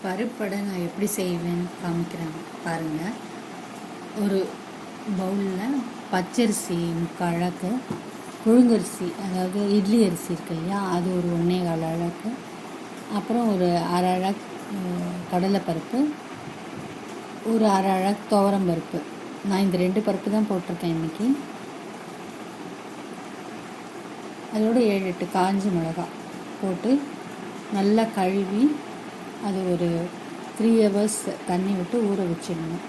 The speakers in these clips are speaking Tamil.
பருப்படை நான் எப்படி செய்வேன்னு காமிக்கிறேன் பாருங்கள். ஒரு பவுலில் பச்சரிசி 3/4 அழகு, புழுங்கரிசி அதாவது இட்லி அரிசி இருக்கு இல்லையா, அது ஒரு 1.25 அழகு, அப்புறம் ஒரு 1/2 அழகு கடலைப்பருப்பு, ஒரு 1/2 அழகு துவரம் பருப்பு. நான் இந்த 2 பருப்பு தான் போட்டிருக்கேன் இன்றைக்கி. அதோடு 7-8 காஞ்ச மிளகாய் போட்டு நல்லா கழுவி அது ஒரு 3 hours தண்ணி விட்டு ஊற வச்சிடணும்.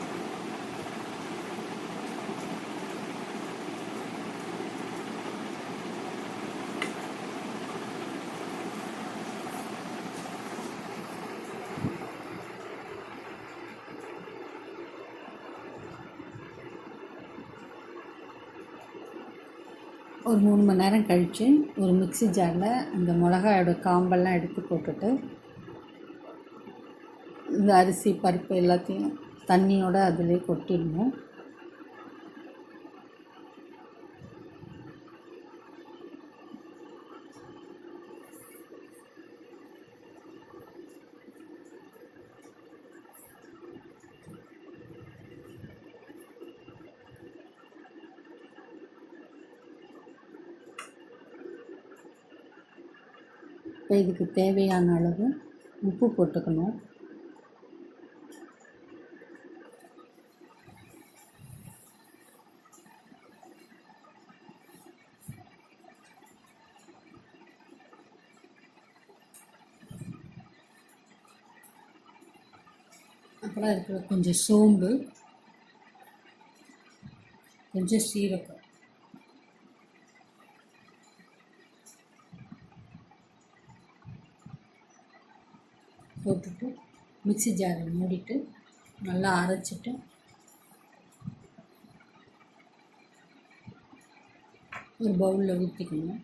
ஒரு 3 மணி நேரம் கழித்து ஒரு மிக்ஸி ஜாரில் இந்த மிளகாயோட காம்பெல்லாம் எடுத்து போட்டுட்டு இந்த அரிசி பருப்பு எல்லாத்தையும் தண்ணியோடு அதிலே கொட்டிடணும். இப்போ இதுக்கு தேவையான அளவு உப்பு போட்டுக்கணும். அப்புறம் இருக்கிற கொஞ்சம் சோம்பு, கொஞ்சம் சீரகம் போட்டுட்டு மிக்ஸி ஜாரை மூடிட்டு நல்லா அரைச்சிட்டு ஒரு பவுலில் ஊற்றிக்கணும்.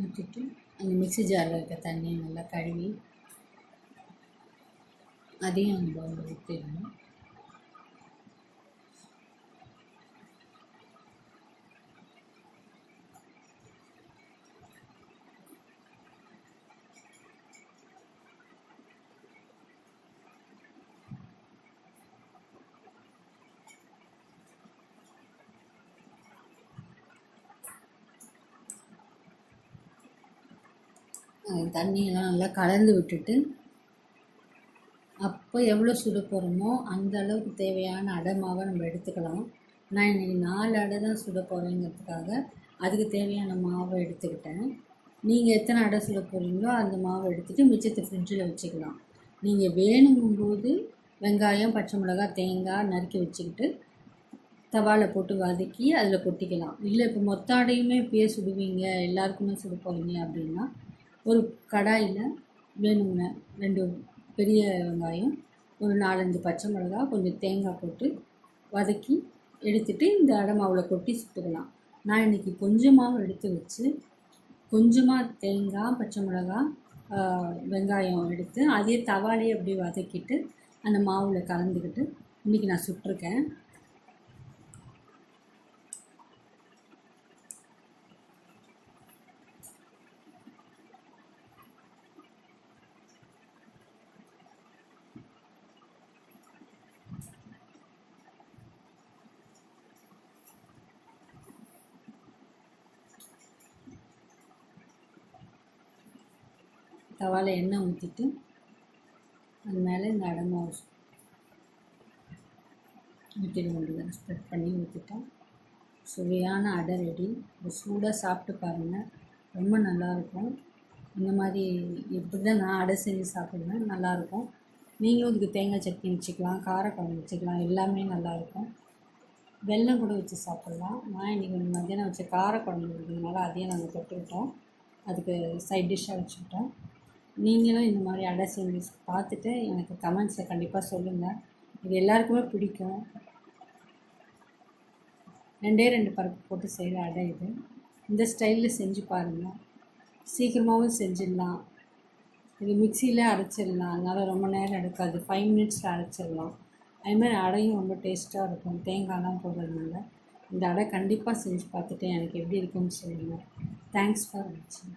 ஊற்றிட்டு அந்த மிக்ஸி ஜாரில் இருக்க தண்ணியை நல்லா கழுவி அதையும் அந்த பவுலில் ஊற்றிடணும். தண்ணியெல்லாம் நல்லா கலந்து விட்டுட்டு அப்போ எவ்வளோ சுட போகிறோமோ அந்த அளவுக்கு தேவையான அடை மாவை நம்ம எடுத்துக்கலாம். நான் இன்றைக்கி 4 அடை தான் சுட போகிறேங்கிறதுக்காக அதுக்கு தேவையான மாவை எடுத்துக்கிட்டேன். நீங்கள் எத்தனை அடை சுட போகிறீங்களோ அந்த மாவை எடுத்துகிட்டு மிச்சத்தை ஃப்ரிட்ஜில் வச்சுக்கலாம். நீங்கள் வேணுங்கும்போது வெங்காயம், பச்சை மிளகாய், தேங்காய் நறுக்கி வச்சுக்கிட்டு தவாவில் போட்டு வதக்கி அதில் கொட்டிக்கலாம். இல்லை இப்போ மொத்த அடையுமே இப்பயே சுடுவீங்க, எல்லாருக்குமே சுட போகிறீங்க அப்படின்னா ஒரு கடாயில் வேணுங்க 2 பெரிய வெங்காயம், ஒரு 4-5 பச்சை மிளகாய், கொஞ்சம் தேங்காய் போட்டு வதக்கி எடுத்துகிட்டு இந்த அடை மாவில் கொட்டி சுட்டுக்கலாம். நான் இன்றைக்கி கொஞ்சமாக எடுத்து வச்சு கொஞ்சமாக தேங்காய், பச்சை மிளகாய், வெங்காயம் எடுத்து அதே தவாலே அப்படியே வதக்கிட்டு அந்த மாவில் கலந்துக்கிட்டு இன்றைக்கி நான் சுட்டிருக்கேன். தவாவில் எண்ணெய் ஊற்றிட்டு அது மேலே இந்த அடை மாவு ஊற்றிட வேண்டியது. ஸ்ப்ரெட் பண்ணி ஊற்றிட்டோம். சுவையான அடை ரெடி. ஒரு சூடாக சாப்பிட்டு பாருங்கள், ரொம்ப நல்லாயிருக்கும். இந்த மாதிரி இப்படி தான் நான் அடை செஞ்சு சாப்பிடுவேன், நல்லாயிருக்கும். நீங்களும் இதுக்கு தேங்காய் சட்னி வச்சுக்கலாம், காரக்குழம்பு வச்சுக்கலாம், எல்லாமே நல்லாயிருக்கும். வெல்லம் கூட வச்சு சாப்பிட்லாம். நான் இன்றைக்கி மத்தியானம் வச்ச காரக்குழம்பு இருக்கிறதுனால அதையும் நாங்கள் தொட்டுக்கிட்டோம், அதுக்கு சைட் டிஷ்ஷாக வச்சுக்கிட்டோம். நீங்களும் இந்த மாதிரி அடை செஞ்சு பார்த்துட்டு எனக்கு கமெண்ட்ஸில் கண்டிப்பாக சொல்லுங்கள். இது எல்லாருக்குமே பிடிக்கும். 2 பருப்பு போட்டு செய்கிற அடை இது. இந்த ஸ்டைலில் செஞ்சு பாருங்கள், சீக்கிரமாகவும் செஞ்சிடலாம். இது மிக்சியில் அரைச்சிடலாம், அதனால் ரொம்ப நேரம் எடுக்காது, 5 minutesல அரைச்சிடலாம். அதுமாதிரி அடையும் ரொம்ப டேஸ்ட்டாக இருக்கும் தேங்காய்லாம் போடுறதுனால. இந்த அடை கண்டிப்பாக செஞ்சு பார்த்துட்டு எனக்கு எப்படி இருக்குன்னு சொல்லுங்கள். தேங்க்ஸ் ஃபார் வாட்சிங்.